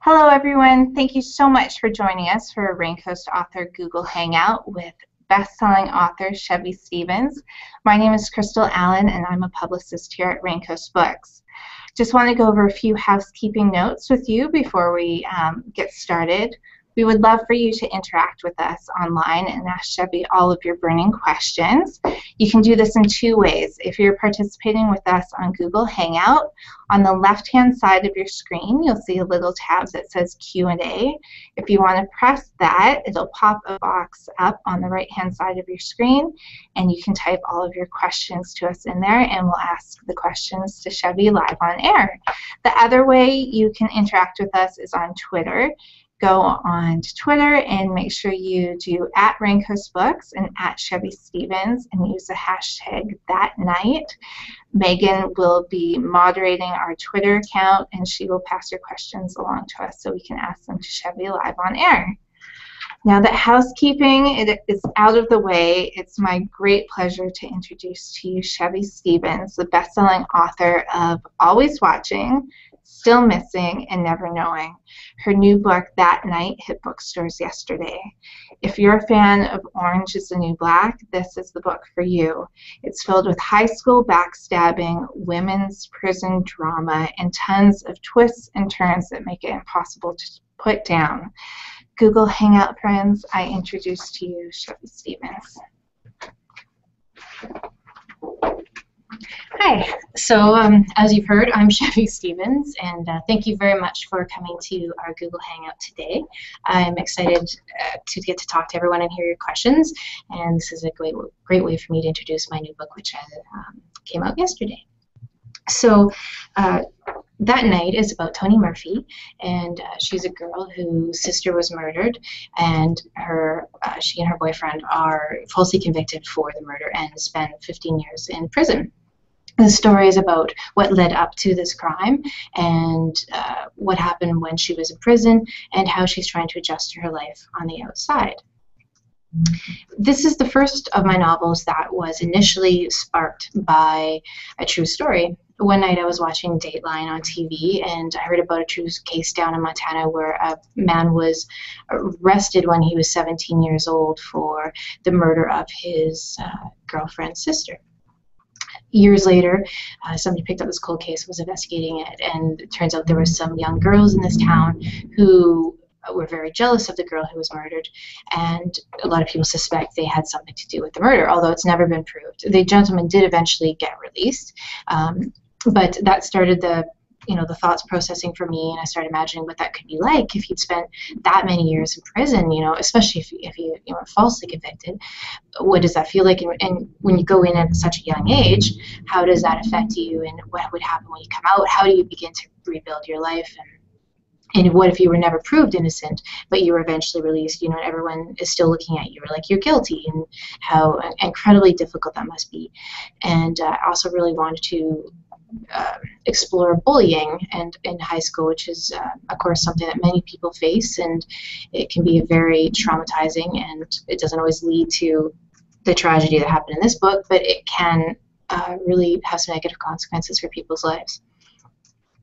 Hello, everyone. Thank you so much for joining us for a Raincoast author Google Hangout with best-selling author Chevy Stevens. My name is Crystal Allen, and I'm a publicist here at Raincoast Books. Just want to go over a few housekeeping notes with you before we get started. We would love for you to interact with us online and ask Chevy all of your burning questions. You can do this in two ways. If you're participating with us on Google Hangout, on the left-hand side of your screen, you'll see a little tab that says Q&A. If you want to press that, it'll pop a box up on the right-hand side of your screen, and you can type all of your questions to us in there, and we'll ask the questions to Chevy live on air. The other way you can interact with us is on Twitter. Go on to Twitter and make sure you do @RaincoastBooks and @Chevy Stevens and use the hashtag #ThatNight. Megan will be moderating our Twitter account, and she will pass your questions along to us so we can ask them to Chevy live on air. Now that housekeeping is out of the way, it's my great pleasure to introduce to you Chevy Stevens, the best-selling author of Always Watching, Still Missing, and Never Knowing. Her new book, That Night, hit bookstores yesterday. If you're a fan of Orange is the New Black, this is the book for you. It's filled with high school backstabbing, women's prison drama, and tons of twists and turns that make it impossible to put down. Google Hangout friends, I introduce to you Chevy Stevens. Hi, so as you've heard, I'm Chevy Stevens, and thank you very much for coming to our Google Hangout today. I'm excited to get to talk to everyone and hear your questions, and this is a great way for me to introduce my new book, which came out yesterday. So That Night is about Toni Murphy, and she's a girl whose sister was murdered, and she and her boyfriend are falsely convicted for the murder and spend 15 years in prison. The story is about what led up to this crime and what happened when she was in prison and how she's trying to adjust to her life on the outside. This is the first of my novels that was initially sparked by a true story. One night I was watching Dateline on TV, and I heard about a true case down in Montana where a man was arrested when he was 17 years old for the murder of his girlfriend's sister. Years later, somebody picked up this cold case, was investigating it, and it turns out there were some young girls in this town who were very jealous of the girl who was murdered, and a lot of people suspect they had something to do with the murder, although it's never been proved. The gentleman did eventually get released, but that started the thoughts processing for me, and I started imagining what that could be like if you'd spent that many years in prison, especially if you were falsely convicted. What does that feel like? And when you go in at such a young age, how does that affect you, and what would happen when you come out? How do you begin to rebuild your life? And what if you were never proved innocent, but you were eventually released, and everyone is still looking at you like you're guilty, and how incredibly difficult that must be. And I also really wanted to explore bullying in high school, which is, of course, something that many people face, and it can be very traumatizing, and it doesn't always lead to the tragedy that happened in this book, but it can really have some negative consequences for people's lives.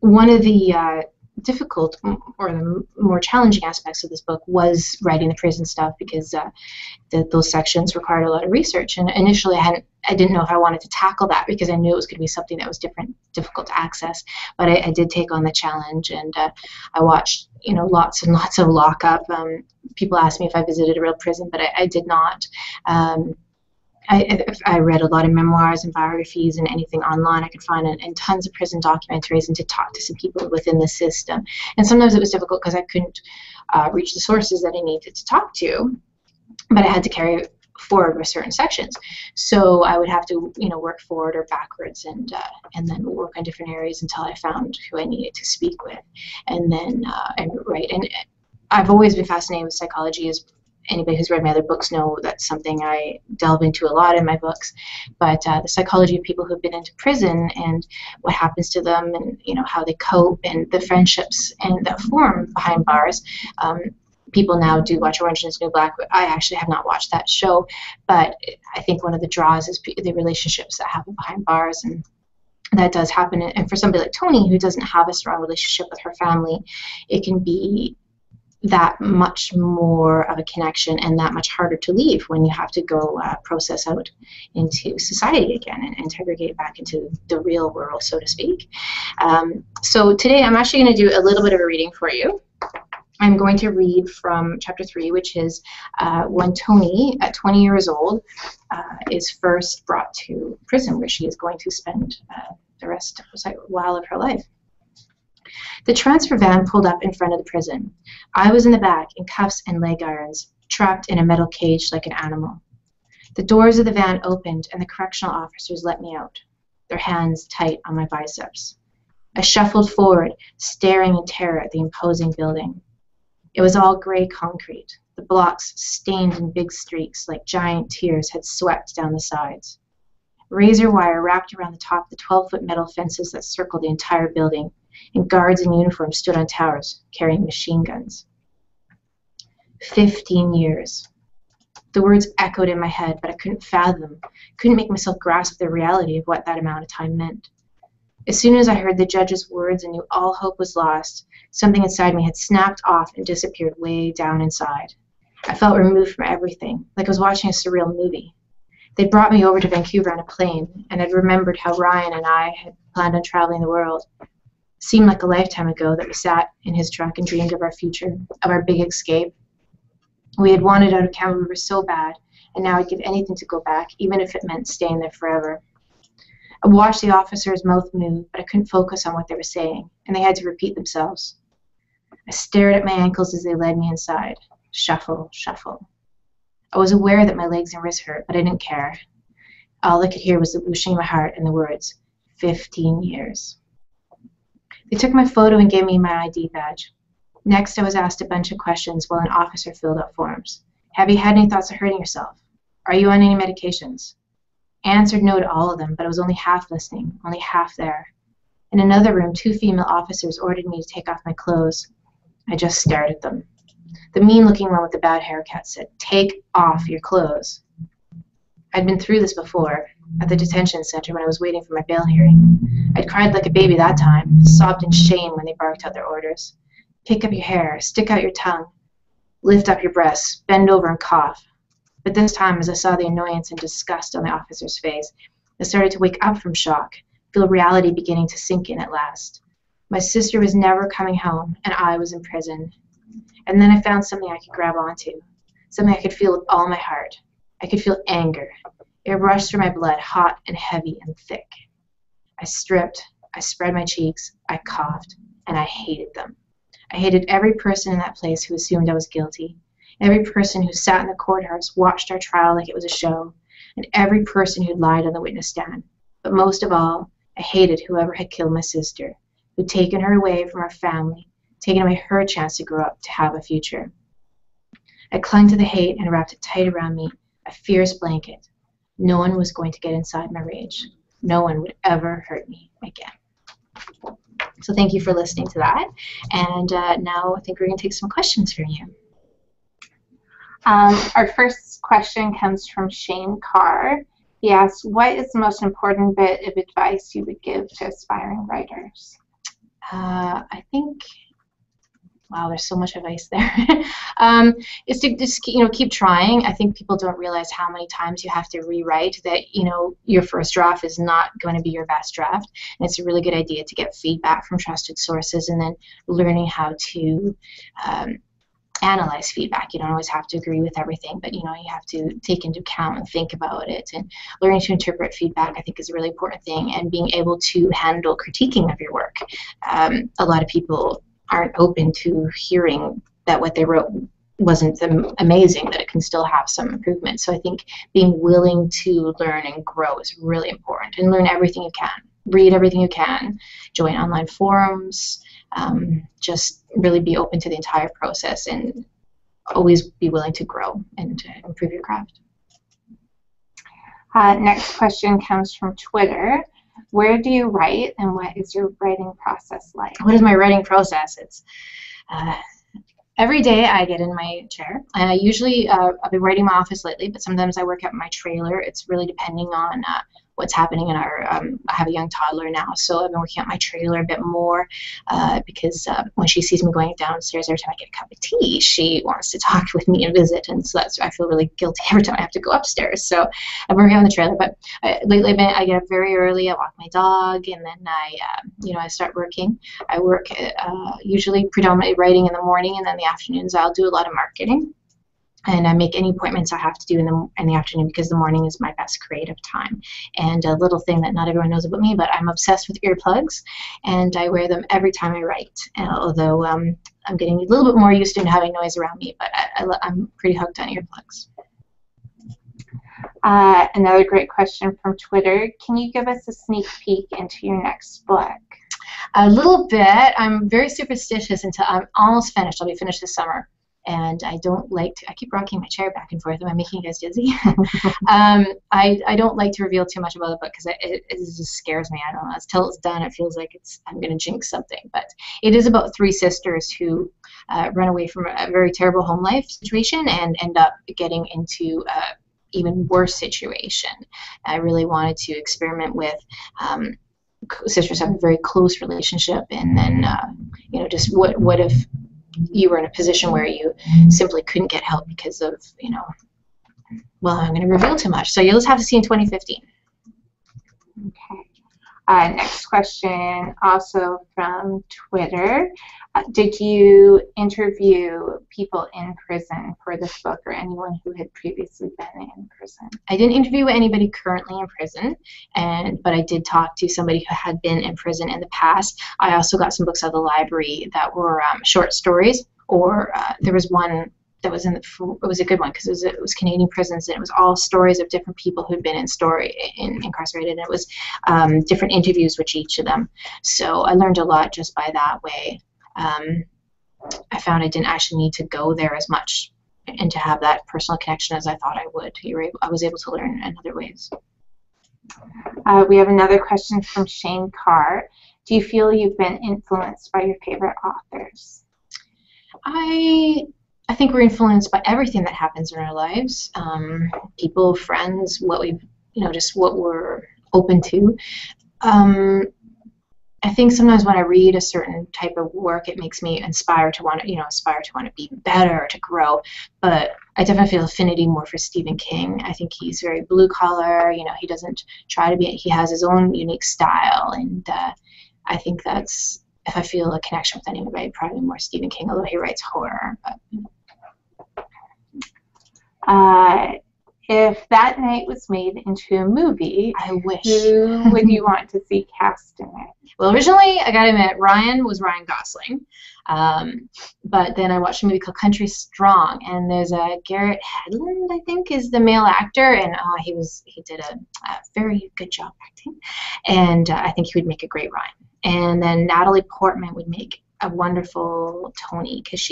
One of the difficult or the more challenging aspects of this book was writing the prison stuff, because those sections required a lot of research, and initially I didn't know if I wanted to tackle that because I knew it was going to be something that was difficult to access, but I did take on the challenge, and I watched lots and lots of Lockup. People asked me if I visited a real prison, but I did not. I read a lot of memoirs and biographies and anything online I could find, and tons of prison documentaries, and to talk to some people within the system. And sometimes it was difficult because I couldn't reach the sources that I needed to talk to, but I had to carry forward with certain sections. So I would have to work forward or backwards, and then work on different areas until I found who I needed to speak with, and then write. And I've always been fascinated with psychology. As anybody who's read my other books know, that's something I delve into a lot in my books. But the psychology of people who've been into prison and what happens to them, and how they cope, and the friendships and that form behind bars. People now do watch Orange is the New Black. I actually have not watched that show, but I think one of the draws is the relationships that happen behind bars, and that does happen. And for somebody like Tony, who doesn't have a strong relationship with her family, it can be that much more of a connection and that much harder to leave when you have to go process out into society again and integrate back into the real world, so to speak. So today I'm actually going to do a little bit of a reading for you. I'm going to read from chapter 3, which is when Tony, at 20 years old, is first brought to prison, where she is going to spend the rest of her life. The transfer van pulled up in front of the prison. I was in the back, in cuffs and leg irons, trapped in a metal cage like an animal. The doors of the van opened, and the correctional officers let me out, their hands tight on my biceps. I shuffled forward, staring in terror at the imposing building. It was all gray concrete, the blocks stained in big streaks like giant tears had swept down the sides. Razor wire wrapped around the top of the 12-foot metal fences that circled the entire building, and guards in uniform stood on towers, carrying machine guns. 15 years. The words echoed in my head, but I couldn't fathom, couldn't make myself grasp the reality of what that amount of time meant. As soon as I heard the judge's words and knew all hope was lost, something inside me had snapped off and disappeared way down inside. I felt removed from everything, like I was watching a surreal movie. They'd brought me over to Vancouver on a plane, and I'd remembered how Ryan and I had planned on traveling the world. It seemed like a lifetime ago that we sat in his truck and dreamed of our future, of our big escape. We had wanted out of Vancouver so bad, and now I'd give anything to go back, even if it meant staying there forever. I watched the officer's mouth move, but I couldn't focus on what they were saying, and they had to repeat themselves. I stared at my ankles as they led me inside. Shuffle, shuffle. I was aware that my legs and wrists hurt, but I didn't care. All I could hear was the whooshing of my heart and the words, 15 years. They took my photo and gave me my ID badge. Next, I was asked a bunch of questions while an officer filled out forms. Have you had any thoughts of hurting yourself? Are you on any medications? I answered no to all of them, but I was only half listening, only half there. In another room, 2 female officers ordered me to take off my clothes. I just stared at them. The mean-looking one with the bad haircut said, "Take off your clothes." I'd been through this before, at the detention center when I was waiting for my bail hearing. I'd cried like a baby that time, sobbed in shame when they barked out their orders. Pick up your hair, stick out your tongue, lift up your breasts, bend over and cough. But this time, as I saw the annoyance and disgust on the officer's face, I started to wake up from shock, feel reality beginning to sink in at last. My sister was never coming home, and I was in prison. And then I found something I could grab onto, something I could feel with all my heart. I could feel anger. It rushed through my blood, hot and heavy and thick. I stripped, I spread my cheeks, I coughed, and I hated them. I hated every person in that place who assumed I was guilty, every person who sat in the courthouse, watched our trial like it was a show, and every person who'd lied on the witness stand. But most of all, I hated whoever had killed my sister, who'd taken her away from our family, taken away her chance to grow up, to have a future. I clung to the hate and wrapped it tight around me, a fierce blanket. No one was going to get inside my rage. No one would ever hurt me again. So thank you for listening to that. And now I think we're going to take some questions from you. Our first question comes from Shane Carr. He asks, what is the most important bit of advice you would give to aspiring writers? I think, wow, there's so much advice there. Is to just keep trying. I think people don't realize how many times you have to rewrite, that your first draft is not going to be your best draft, and it's a really good idea to get feedback from trusted sources, and then learning how to analyze feedback. You don't always have to agree with everything, but you have to take into account and think about it, and learning to interpret feedback I think is a really important thing, and being able to handle critiquing of your work. A lot of people aren't open to hearing that what they wrote wasn't amazing, that it can still have some improvement. So I think being willing to learn and grow is really important, and learn everything you can, read everything you can, join online forums, just really be open to the entire process, and always be willing to grow and to improve your craft. Next question comes from Twitter. Where do you write, and what is your writing process like? What is my writing process? It's every day I get in my chair. Usually I've been writing in my office lately, but sometimes I work at my trailer. It's really depending on what's happening in our, I have a young toddler now, so I've been working on my trailer a bit more because when she sees me going downstairs every time I get a cup of tea, she wants to talk with me and visit, and so I feel really guilty every time I have to go upstairs. So I'm working on the trailer, but lately I get up very early, I walk my dog, and then I start working. I work usually predominantly writing in the morning, and then the afternoons I'll do a lot of marketing. And I make any appointments I have to do in the afternoon because the morning is my best creative time. And a little thing that not everyone knows about me, but I'm obsessed with earplugs, and I wear them every time I write. Although I'm getting a little bit more used to having noise around me, but I'm pretty hooked on earplugs. Another great question from Twitter. Can you give us a sneak peek into your next book? A little bit. I'm very superstitious until I'm almost finished. I'll be finished this summer. And I don't like to, I keep rocking my chair back and forth. Am I making you guys dizzy? I don't like to reveal too much about the book because it just scares me. I don't know. Until it's done, it feels like I'm going to jinx something. But it is about three sisters who run away from a very terrible home life situation and end up getting into even worse situation. I really wanted to experiment with sisters have a very close relationship, and then just what if you were in a position where you simply couldn't get help because of, well, I'm going to reveal too much. So you'll just have to see in 2015. Okay. Next question, also from Twitter. Did you interview people in prison for this book or anyone who had previously been in prison? I didn't interview anybody currently in prison, but I did talk to somebody who had been in prison in the past. I also got some books out of the library that were short stories, or there was one that was it was a good one because it was Canadian prisons, and it was all stories of different people who'd been incarcerated, and it was different interviews with each of them. So I learned a lot just by that way. I found I didn't actually need to go there as much and to have that personal connection as I thought I would. I was able to learn in other ways. We have another question from Shane Carr. Do you feel you've been influenced by your favorite authors? I think we're influenced by everything that happens in our lives. People, friends, just what we're open to. I think sometimes when I read a certain type of work, it makes me inspire to want to be better, to grow. But I definitely feel affinity more for Stephen King. I think he's very blue collar. He doesn't try to be. He has his own unique style, and I think that's, if I feel a connection with anybody, probably more Stephen King, although he writes horror. But if that night was made into a movie, I wish. Who would you want to see cast in it? Well, originally, I gotta admit, Ryan Gosling. But then I watched a movie called Country Strong, and there's a Garrett Hedlund, I think, is the male actor, and he did a very good job acting, and I think he would make a great Ryan. And then Natalie Portman would make a wonderful Tony, because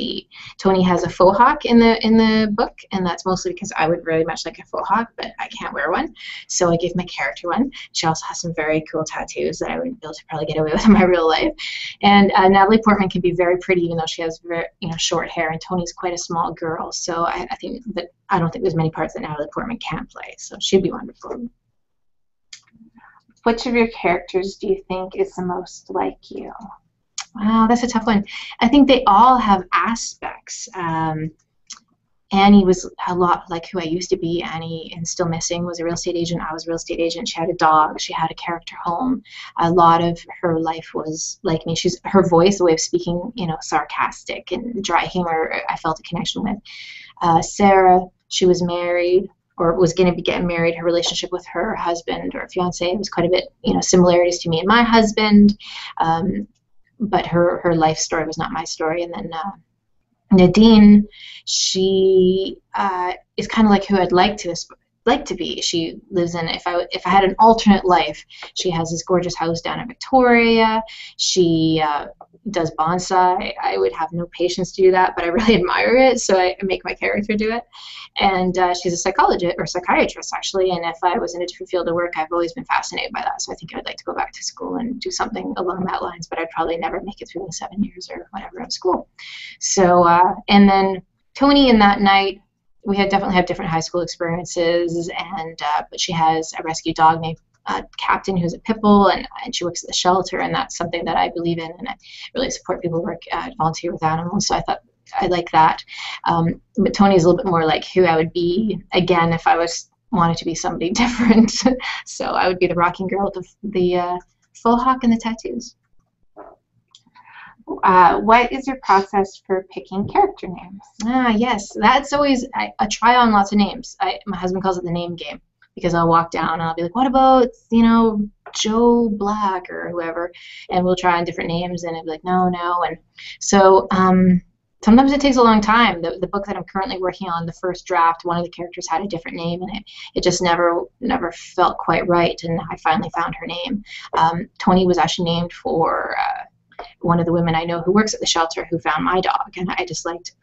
Tony has a faux hawk in the book, and that's mostly because I would really much like a faux hawk, but I can't wear one, so I gave my character one. She also has some very cool tattoos that I wouldn't be able to probably get away with in my real life. And Natalie Portman can be very pretty, even though she has very short hair, and Tony's quite a small girl, so I think that I don't think there's many parts that Natalie Portman can't play, so she'd be wonderful. Which of your characters do you think is the most like you? Wow, that's a tough one. I think they all have aspects. Annie was a lot like who I used to be. Annie in Still Missing was a real estate agent. I was a real estate agent. She had a dog. She had a character home. A lot of her life was like me. Her voice, the way of speaking, sarcastic and dry humor, I felt a connection with. Sarah, she was married, or was going to be getting married. Her relationship with her husband or fiance was quite a bit, similarities to me and my husband. But her life story was not my story. And then Nadine, she is kind of like who I'd like to be. She lives in, if I had an alternate life, she has this gorgeous house down in Victoria. She does bonsai. I would have no patience to do that, but I really admire it, so I make my character do it. And she's a psychiatrist, actually, and if I was in a different field of work, I've always been fascinated by that, so I think I'd like to go back to school and do something along that lines, but I'd probably never make it through the 7 years or whatever of school. So, and then Tony in that night, we definitely have different high school experiences, and but she has a rescue dog named captain who's a pit bull, and she works at the shelter, and that's something that I believe in, and I really support people who work volunteer with animals. So I thought I like that. But Tony is a little bit more like who I would be again if I wanted to be somebody different. So I would be the rocking girl with the full hawk and the tattoos. What is your process for picking character names? Yes, that's always I try on lots of names. My husband calls it the name game, because I'll walk down and I'll be like, what about, Joe Black or whoever, and we'll try on different names, and I'll be like, no, and so sometimes it takes a long time. The book that I'm currently working on, the first draft, one of the characters had a different name, and it just never felt quite right, and I finally found her name. Tony was actually named for one of the women I know who works at the shelter who found my dog, and I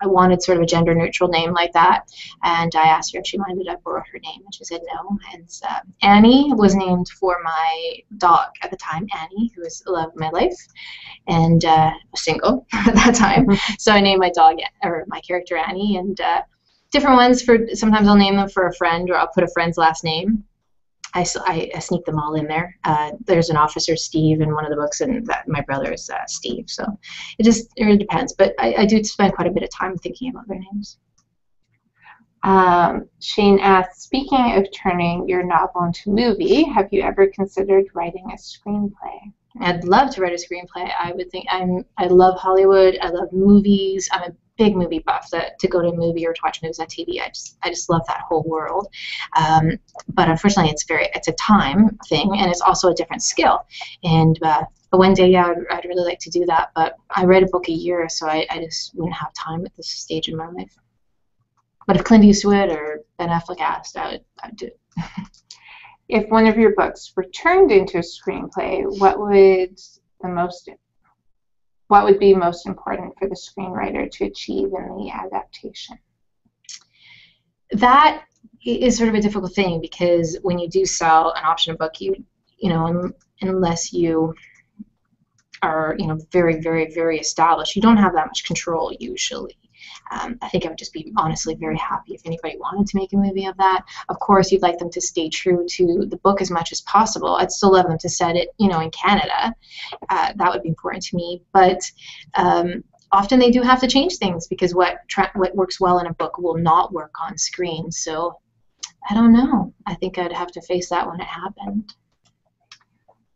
wanted sort of a gender neutral name like that, and I asked her if she minded I borrow her name, and she said no. And Annie was named for my dog at the time, Annie, who was the love of my life, and was single at that time. So I named my dog, or my character, Annie, and different ones sometimes I'll name them for a friend, or I'll put a friend's last name. I sneak them all in there. There's an officer, Steve, in one of the books, and my brother is Steve. So it really depends. But I do spend quite a bit of time thinking about their names. Shane asks, speaking of turning your novel into a movie, have you ever considered writing a screenplay? I'd love to write a screenplay. I love Hollywood. I love movies. I'm a big movie buff. To go to a movie or to watch movies on TV, I just love that whole world. But unfortunately, it's a time thing, and it's also a different skill. And but one day, yeah, I'd really like to do that. But I write a book a year, so I just wouldn't have time at this stage in my life. But if Clint Eastwood or Ben Affleck asked, I'd do it. If one of your books were turned into a screenplay, what would be most important for the screenwriter to achieve in the adaptation? That is sort of a difficult thing, because when you do sell an option book, unless you are very, very, very established, you don't have that much control usually. I think I would just be honestly very happy if anybody wanted to make a movie of that. Of course, you'd like them to stay true to the book as much as possible. I'd still love them to set it, in Canada. That would be important to me. But often they do have to change things, because what works well in a book will not work on screen. So I don't know. I think I'd have to face that when it happened.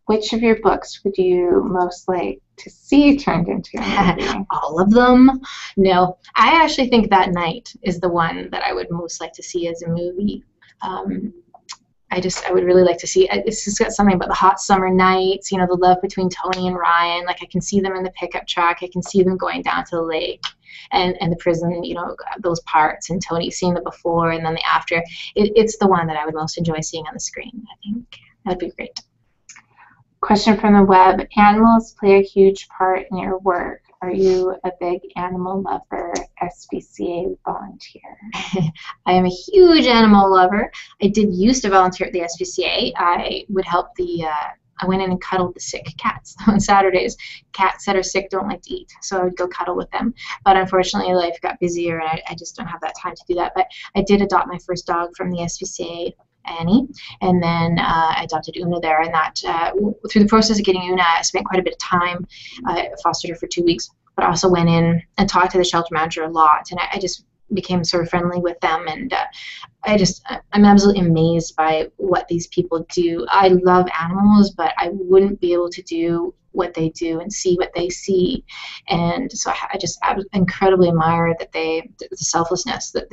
Which of your books would you most like to see turned into a movie? All of them. No, I actually think That Night is the one that I would most like to see as a movie. I would really like to see. It's just got something about the hot summer nights, the love between Tony and Ryan. Like, I can see them in the pickup truck. I can see them going down to the lake and the prison, those parts, and Tony seeing the before and then the after. It's the one that I would most enjoy seeing on the screen. I think that'd be great. Question from the web. Animals play a huge part in your work. Are you a big animal lover, SPCA volunteer? I am a huge animal lover. I did used to volunteer at the SPCA. I would help I went in and cuddled the sick cats on Saturdays. Cats that are sick don't like to eat, so I would go cuddle with them. But unfortunately, life got busier, and I just don't have that time to do that. But I did adopt my first dog from the SPCA, Annie, and then I adopted Una there, and that through the process of getting Una, I spent quite a bit of time. I fostered her for 2 weeks, but I also went in and talked to the shelter manager a lot, and I just became sort of friendly with them, and I'm absolutely amazed by what these people do. I love animals, but I wouldn't be able to do what they do and see what they see, and so I incredibly admire that the selflessness that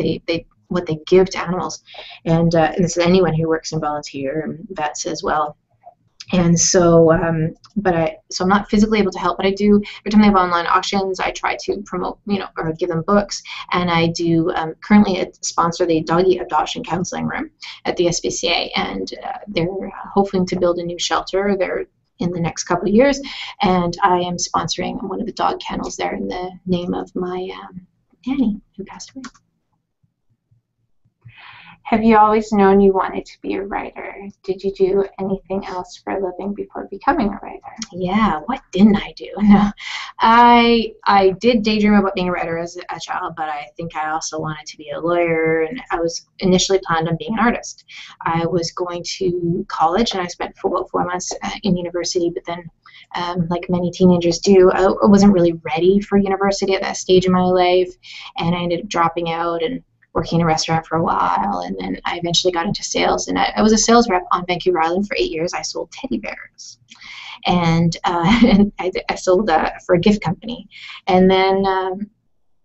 what they give to animals, and this is anyone who works in volunteer and vets as well. And so, so I'm not physically able to help, but I do. Every time they have online auctions, I try to promote, or give them books. And I do currently sponsor the doggy adoption counseling room at the SPCA, and they're hoping to build a new shelter there in the next couple of years. And I am sponsoring one of the dog kennels there in the name of my Annie, who passed away. Have you always known you wanted to be a writer? Did you do anything else for a living before becoming a writer? Yeah, what didn't I do? No, I did daydream about being a writer as a child, but I think I also wanted to be a lawyer, and I was initially planned on being an artist. I was going to college, and I spent about 4 months in university, but then like many teenagers do, I wasn't really ready for university at that stage in my life, and I ended up dropping out and working in a restaurant for a while, and then I eventually got into sales, and I was a sales rep on Vancouver Island for 8 years. I sold teddy bears, and, and I sold for a gift company, and then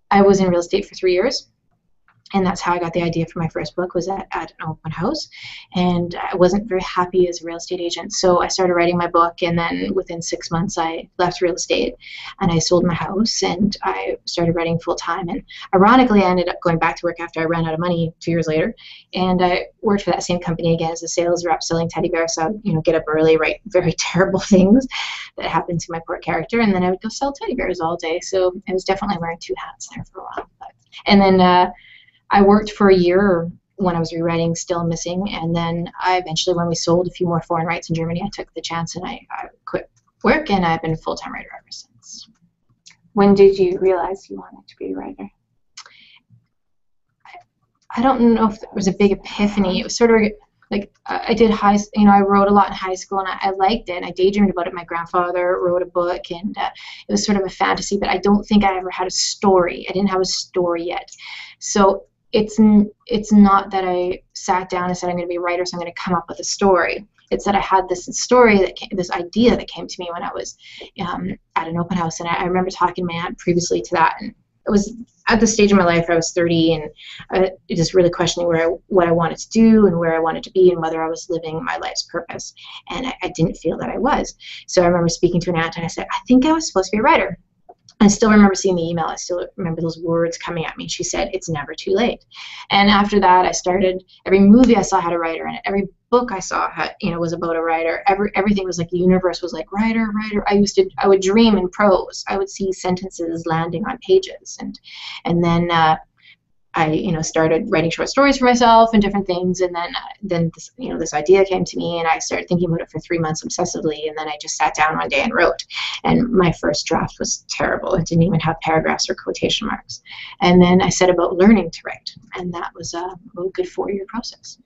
I was in real estate for 3 years. And that's how I got the idea for my first book, was at an open house. And I wasn't very happy as a real estate agent. So I started writing my book, and then within 6 months I left real estate and I sold my house and I started writing full time. And ironically, I ended up going back to work after I ran out of money 2 years later. And I worked for that same company again as a sales rep selling teddy bears. So I'd, get up early, write very terrible things that happened to my poor character. And then I would go sell teddy bears all day. So I was definitely wearing two hats there for a while. And then I worked for a year when I was rewriting Still Missing, and then I eventually, when we sold a few more foreign rights in Germany, I took the chance and I quit work, and I've been a full-time writer ever since. When did you realize you wanted to be a writer? I don't know if there was a big epiphany. It was sort of like I did I wrote a lot in high school, and I liked it. And I daydreamed about it. My grandfather wrote a book, and it was sort of a fantasy, but I don't think I ever had a story. I didn't have a story yet. So it's not that I sat down and said, I'm going to be a writer, so I'm going to come up with a story. It's that I had this story, this idea that came to me when I was at an open house. And I remember talking to my aunt previously to that. And it was at the stage of my life, I was 30, and just really questioning what I wanted to do and where I wanted to be and whether I was living my life's purpose. And I didn't feel that I was. So I remember speaking to an aunt, and I said, I think I was supposed to be a writer. I still remember seeing the email. I still remember those words coming at me. She said, it's never too late. And after that, I started, every movie I saw had a writer in it. Every book I saw had, was about a writer. Everything was like, the universe was like, writer. I would dream in prose. I would see sentences landing on pages. And then I started writing short stories for myself and different things, and then this, this idea came to me, and I started thinking about it for 3 months obsessively, and then I just sat down one day and wrote. And my first draft was terrible. It didn't even have paragraphs or quotation marks. And then I set about learning to write, and that was a good 4-year process.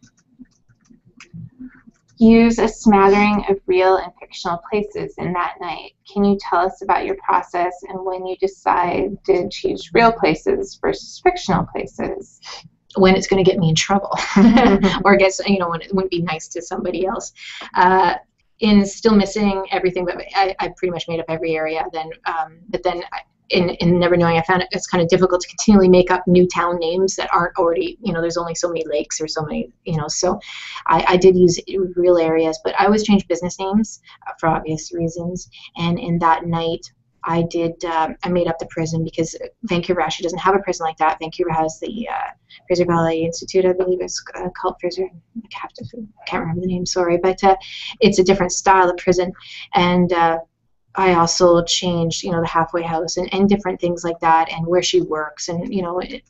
Use a smattering of real and fictional places in that night. Can you tell us about your process and when you decide to choose real places versus fictional places? When it's going to get me in trouble, or when it wouldn't be nice to somebody else. In Still Missing, everything, but I pretty much made up every area. But then in Never Knowing, I found it's kind of difficult to continually make up new town names that aren't already, there's only so many lakes or so many, so I did use real areas, but I always change business names for obvious reasons. And in that night, I made up the prison, because Vancouver actually doesn't have a prison like that. Vancouver has the Fraser Valley Institute, I believe it's called Fraser. I can't remember the name, sorry, but it's a different style of prison. And I also changed, the halfway house and different things like that, and where she works. And,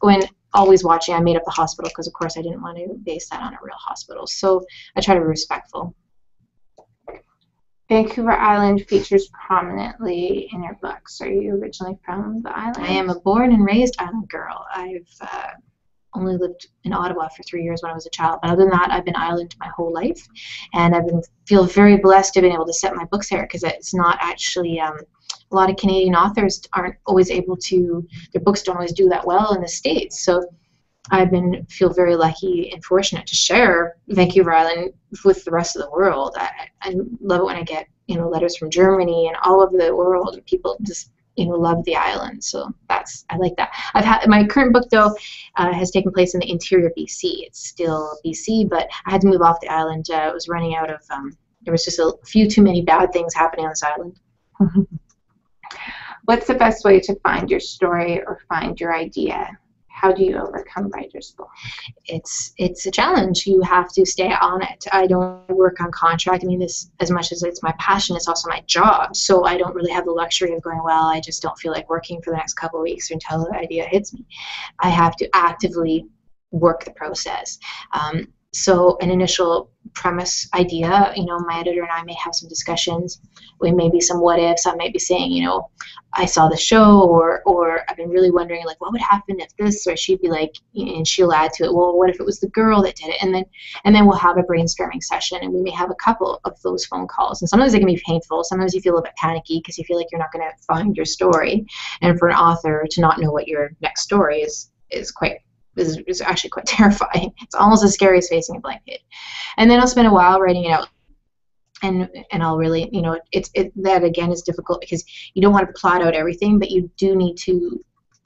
when always watching, I made up the hospital because, of course, I didn't want to base that on a real hospital. So I try to be respectful. Vancouver Island features prominently in your books. Are you originally from the island? I am a born and raised island girl. I've only lived in Ottawa for 3 years when I was a child, but other than that, I've been island my whole life, and feel very blessed to have been able to set my books there, because it's not actually a lot of Canadian authors aren't always able to, their books don't always do that well in the States. So feel very lucky and fortunate to share Vancouver Island with the rest of the world. I love it when I get letters from Germany and all over the world, and people just love the island. So I like that. My current book, though, has taken place in the interior BC. It's still BC, but I had to move off the island. I was running out of, there was just a few too many bad things happening on this island. What's the best way to find your story or find your idea? How do you overcome writer's block? It's a challenge. You have to stay on it. I don't work on contract. This, as much as it's my passion, it's also my job. So I don't really have the luxury of going, well, I just don't feel like working for the next couple of weeks until the idea hits me. I have to actively work the process. So an initial premise idea, my editor and I may have some discussions. We may be some what ifs. I might be saying, I saw the show, or I've been really wondering, like, what would happen if this, or she'd be like, and she'll add to it, well, what if it was the girl that did it? And then we'll have a brainstorming session, and we may have a couple of those phone calls. And sometimes they can be painful. Sometimes you feel a little bit panicky because you feel like you're not going to find your story. And for an author to not know what your next story is actually quite terrifying. It's almost as scary as facing a blank page. And then I'll spend a while writing it out. And I'll really, that again is difficult because you don't want to plot out everything, but you do need to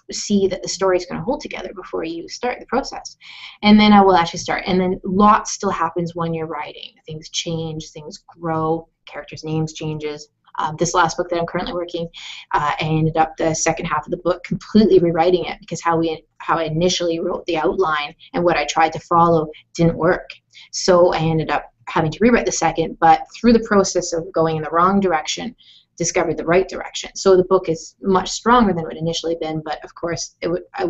see that the story is going to hold together before you start the process. And then I will actually start. And then lots still happens when you're writing. Things change, things grow, characters' names changes. This last book that I'm currently working, I ended up the second half of the book completely rewriting it because how I initially wrote the outline and what I tried to follow didn't work. So I ended up having to rewrite the second, but through the process of going in the wrong direction, discovered the right direction. So the book is much stronger than it would initially been, but of course I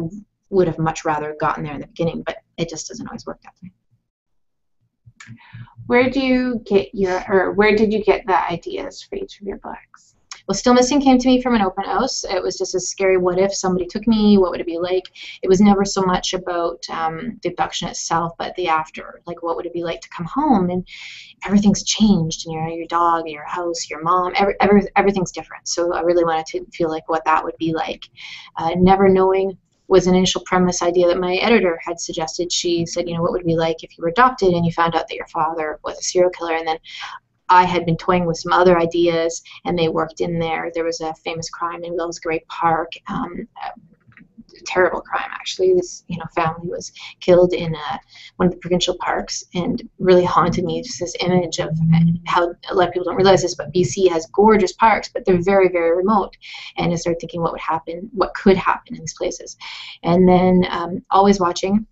would have much rather gotten there in the beginning, but it just doesn't always work that way. Where did you get the ideas for each of your books? Well, Still Missing came to me from an open house. It was just a scary what if somebody took me, what would it be like? It was never so much about the abduction itself, but the after. Like, what would it be like to come home and everything's changed, and your dog, your house, your mom, everything's different. So I really wanted to feel like what that would be like. Never knowing was an initial premise idea that my editor had suggested. She said, what would it be like if you were adopted and you found out that your father was a serial killer? And then I had been toying with some other ideas, and they worked in there. There was a famous crime in Wills Great Park, a terrible crime, actually. This family was killed in one of the provincial parks, and really haunted me, just this image of how a lot of people don't realize this, but BC has gorgeous parks, but they're very, very remote. And I started thinking what could happen in these places. And then always watching,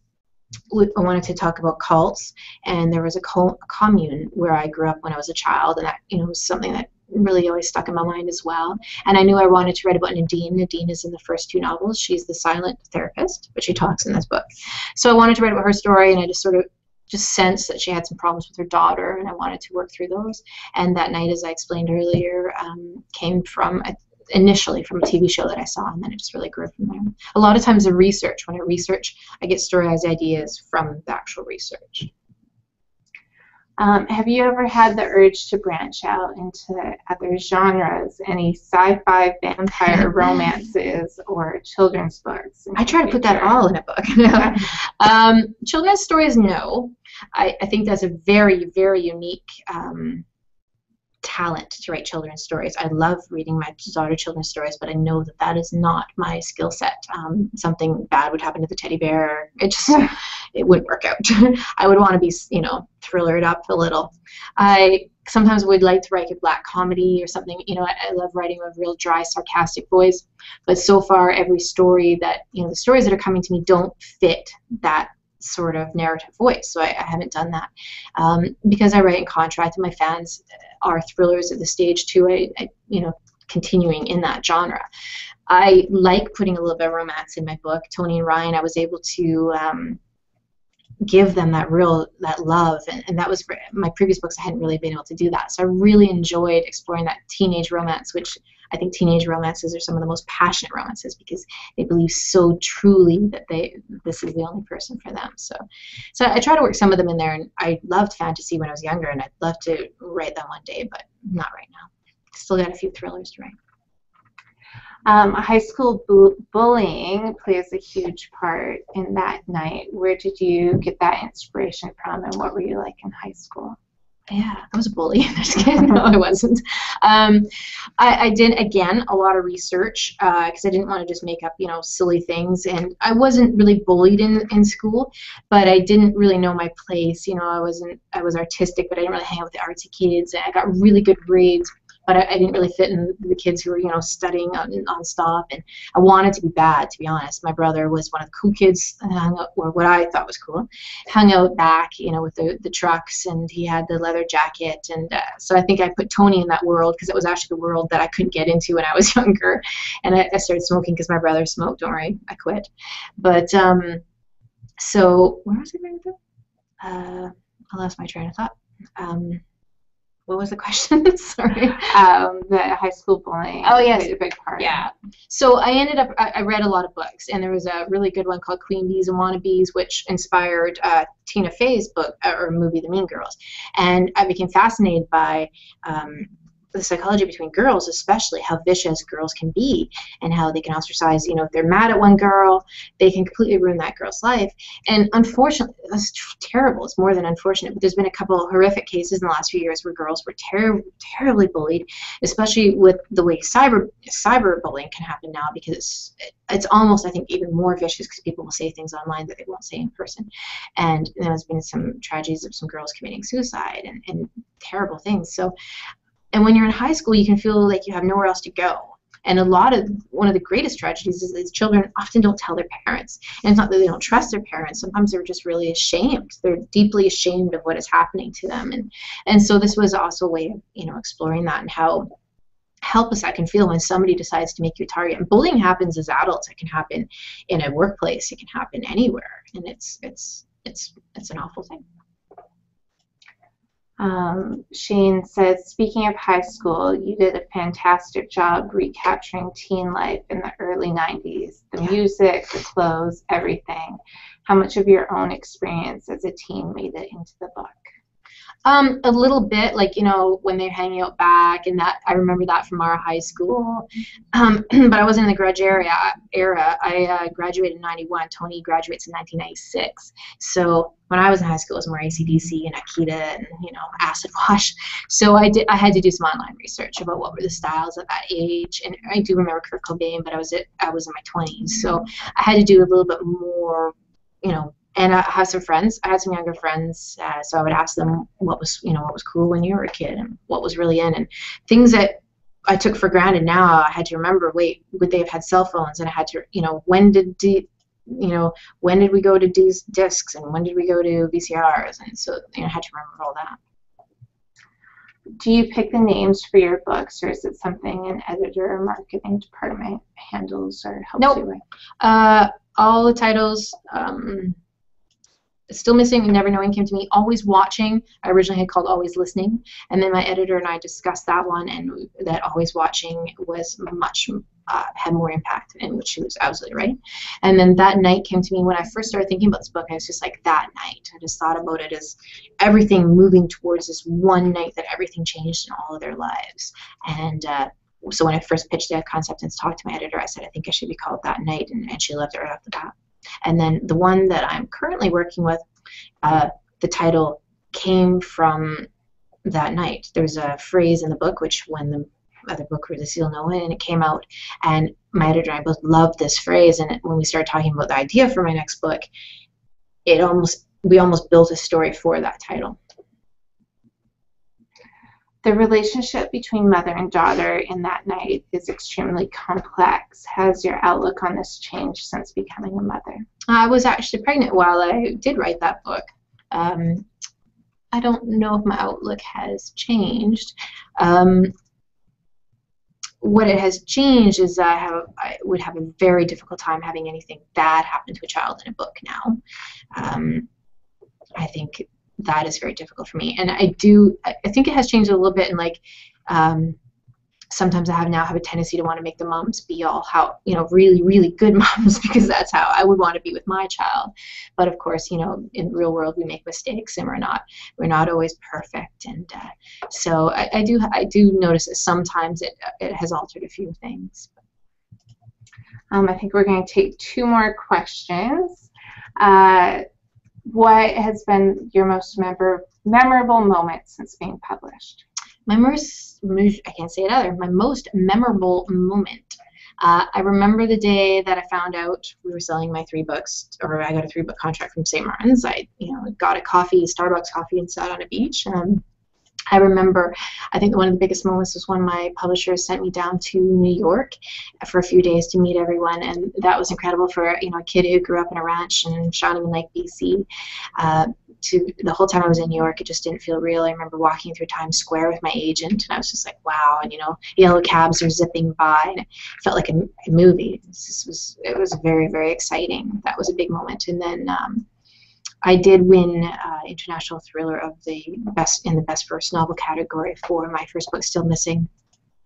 I wanted to talk about cults, and there was a commune where I grew up when I was a child, and that was something that really always stuck in my mind as well. And I knew I wanted to write about Nadine. Nadine is in the first two novels. She's the silent therapist, but she talks in this book. So I wanted to write about her story, and I just sensed that she had some problems with her daughter, and I wanted to work through those. And that night, as I explained earlier, came initially from a TV show that I saw, and then it just really grew from there. A lot of times when I research, I get story ideas from the actual research. Have you ever had the urge to branch out into other genres, any sci-fi, vampire romances, or children's books? I try to put that all in a book. Children's stories, no. I think that's a very, very unique talent to write children's stories. I love reading my daughter children's stories, but I know that is not my skill set. Something bad would happen to the teddy bear. It wouldn't work out. I would want to be, thrillered up a little. I sometimes would like to write a black comedy or something. I love writing a real dry, sarcastic voice, but so far every story that, the stories that are coming to me don't fit that sort of narrative voice, so I haven't done that because I write in contract, and my fans are thrillers at this stage too. I continuing in that genre. I like putting a little bit of romance in my book. Tony and Ryan, I was able to give them that love, and that was for my previous books. I hadn't really been able to do that, so I really enjoyed exploring that teenage romance, which I think teenage romances are some of the most passionate romances because they believe so truly that this is the only person for them. So I try to work some of them in there, and I loved fantasy when I was younger, and I'd love to write them one day, but not right now. Still got a few thrillers to write. High school bullying plays a huge part in that night. Where did you get that inspiration from, and what were you like in high school? Yeah, I was a bully. No, I wasn't. I did, again, a lot of research because I didn't want to just make up, silly things. And I wasn't really bullied in school, but I didn't really know my place. I was artistic, but I didn't really hang out with the artsy kids. And I got really good grades, but I didn't really fit in the kids who were, studying nonstop. And I wanted to be bad, to be honest. My brother was one of the cool kids, or what I thought was cool. Hung out back, with the trucks, and he had the leather jacket. And so I think I put Tony in that world because it was actually the world that I couldn't get into when I was younger. And I started smoking because my brother smoked. Don't worry, I quit. But So where was I going with that? I lost my train of thought. What was the question? Sorry. The high school bullying. Oh, yes. Played a big part. Yeah. So I read a lot of books, and there was a really good one called Queen Bees and Wannabes, which inspired Tina Fey's book or movie, The Mean Girls. And I became fascinated by the psychology between girls, especially how vicious girls can be and how they can ostracize, if they're mad at one girl, they can completely ruin that girl's life. And unfortunately, that's terrible. It's more than unfortunate, but there's been a couple of horrific cases in the last few years where girls were terribly bullied, especially with the way cyberbullying can happen now, because it's almost, I think, even more vicious because people will say things online that they won't say in person. And there's been some tragedies of some girls committing suicide and terrible things. And when you're in high school, you can feel like you have nowhere else to go. And one of the greatest tragedies is that children often don't tell their parents. And it's not that they don't trust their parents. Sometimes they're just really ashamed. They're deeply ashamed of what is happening to them. And so this was also a way of, exploring that and how helpless that can feel when somebody decides to make you a target. And bullying happens as adults. It can happen in a workplace. It can happen anywhere. And it's an awful thing. Shane says, speaking of high school, you did a fantastic job recapturing teen life in the early 90s. The music, the clothes, everything. How much of your own experience as a teen made it into the book? A little bit, like, when they're hanging out back, and that I remember that from our high school. But I wasn't in the grudge era. I graduated in 91. Tony graduates in 1996. So when I was in high school, it was more AC/DC and Akita and, acid wash. So I had to do some online research about what were the styles at that age. And I do remember Kurt Cobain, but I was in my 20s. So I had to do a little bit more, and I have some friends. I had some younger friends, so I would ask them what was cool when you were a kid and what was really in, and things that I took for granted now. I had to remember. Wait, would they have had cell phones? And I had to, when did we go to discs and when did we go to VCRs? And so I had to remember all that. Do you pick the names for your books, or is it something an editor or marketing department handles or helps you with? All the titles. Still Missing and Never Knowing came to me. Always Watching, I originally had called Always Listening, and then my editor and I discussed that one, and that Always Watching was much had more impact, in which she was absolutely right. And then That Night came to me when I first started thinking about this book. I was just like, that night. I just thought about it as everything moving towards this one night that everything changed in all of their lives. And so when I first pitched that concept and talked to my editor, I said, I think I should be called That Night, and she loved it right off the bat. And then the one that I'm currently working with, the title came from that night. There's a phrase in the book, which when the other book released, you'll know it, and it came out, and my editor and I both loved this phrase, and when we started talking about the idea for my next book, we almost built a story for that title. The relationship between mother and daughter in That Night is extremely complex. Has your outlook on this changed since becoming a mother? I was actually pregnant while I did write that book. I don't know if my outlook has changed. What it has changed is I would have a very difficult time having anything bad happen to a child in a book now. I think that is very difficult for me, and I think it has changed a little bit. And like sometimes I have a tendency to want to make the moms be all really, really good moms, because that's how I would want to be with my child. But of course, in the real world we make mistakes, and we're not always perfect. And so I do notice that sometimes it has altered a few things. I think we're going to take two more questions. What has been your most memorable moment since being published? My most memorable moment. I remember the day that I found out we were selling my 3 books, or I got a 3-book contract from St. Martin's. I got a Starbucks coffee, and sat on a beach. I remember, I think one of the biggest moments was when my publisher sent me down to New York for a few days to meet everyone, and that was incredible for a kid who grew up in a ranch in Shawnee Lake, BC. the whole time I was in New York, it just didn't feel real. I remember walking through Times Square with my agent, and I was just like, wow. And yellow cabs are zipping by, and it felt like a movie. It was very, very exciting. That was a big moment. And then I did win International Thriller of the best first novel category for my first book, Still Missing.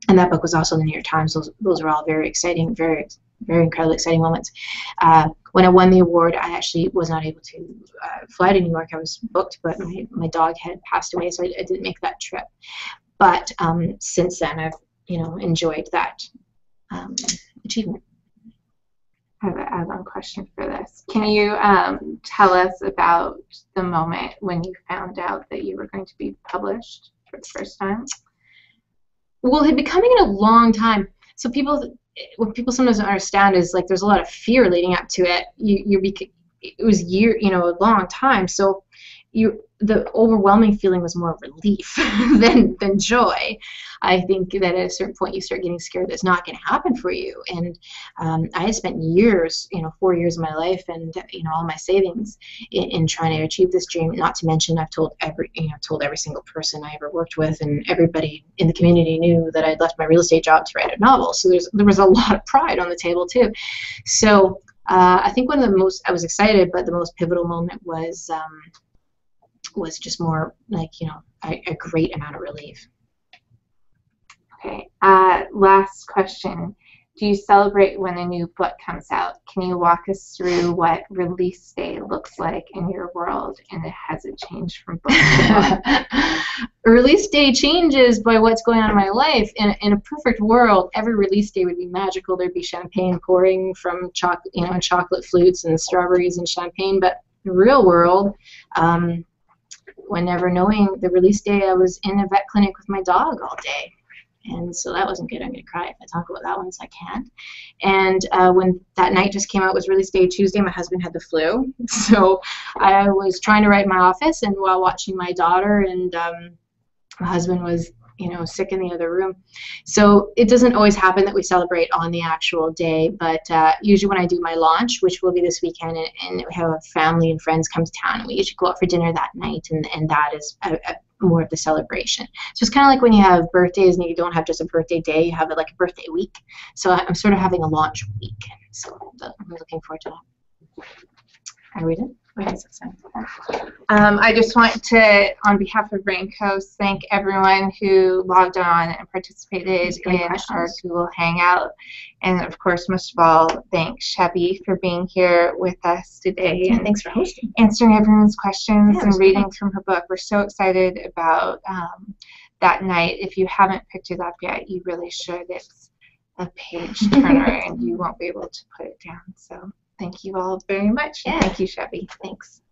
And that book was also in the New York Times. Those are all very exciting, very, very incredibly exciting moments. When I won the award, I actually was not able to fly to New York. I was booked, but my dog had passed away, so I didn't make that trip. But since then, I've enjoyed that achievement. I have an add-on question for this. Can you tell us about the moment when you found out that you were going to be published for the first time? Well, it had been coming in a long time. So what people sometimes don't understand is like there's a lot of fear leading up to it. It was a long time. So the overwhelming feeling was more relief than joy. I think that at a certain point you start getting scared that it's not going to happen for you. And I had spent years, 4 years of my life and all my savings in trying to achieve this dream. Not to mention I've told every single person I ever worked with, and everybody in the community knew that I'd left my real estate job to write a novel. So there was a lot of pride on the table too. So I think one of the most, I was excited, but the most pivotal moment was just more like, a great amount of relief. Okay. Last question. Do you celebrate when a new book comes out? Can you walk us through what release day looks like in your world, and has it changed from book to book? Release day changes by what's going on in my life. In a perfect world, every release day would be magical. There'd be champagne pouring from chocolate flutes and strawberries and champagne. But in the real world, when never knowing the release day, I was in a vet clinic with my dog all day. And so that wasn't good. I'm going to cry if I talk about that one, so I can't. And when that night just came out, was release day Tuesday, my husband had the flu. So I was trying to write in my office and while watching my daughter, and my husband was sick in the other room. So it doesn't always happen that we celebrate on the actual day, but usually when I do my launch, which will be this weekend, and we have family and friends come to town, and we usually go out for dinner that night, and that is more of the celebration. So it's kind of like when you have birthdays and you don't have just a birthday day, you have like a birthday week. So I'm sort of having a launch week. So I'm looking forward to that. Are we done? I just want to, on behalf of Raincoast, thank everyone who logged on and participated in our Google Hangout. And of course, most of all, thank Chevy for being here with us today. And thanks for hosting. Answering everyone's questions and reading from her book. We're so excited about that night. If you haven't picked it up yet, you really should. It's a page turner and you won't be able to put it down. So thank you all very much. Yeah. Thank you, Chevy. Thanks.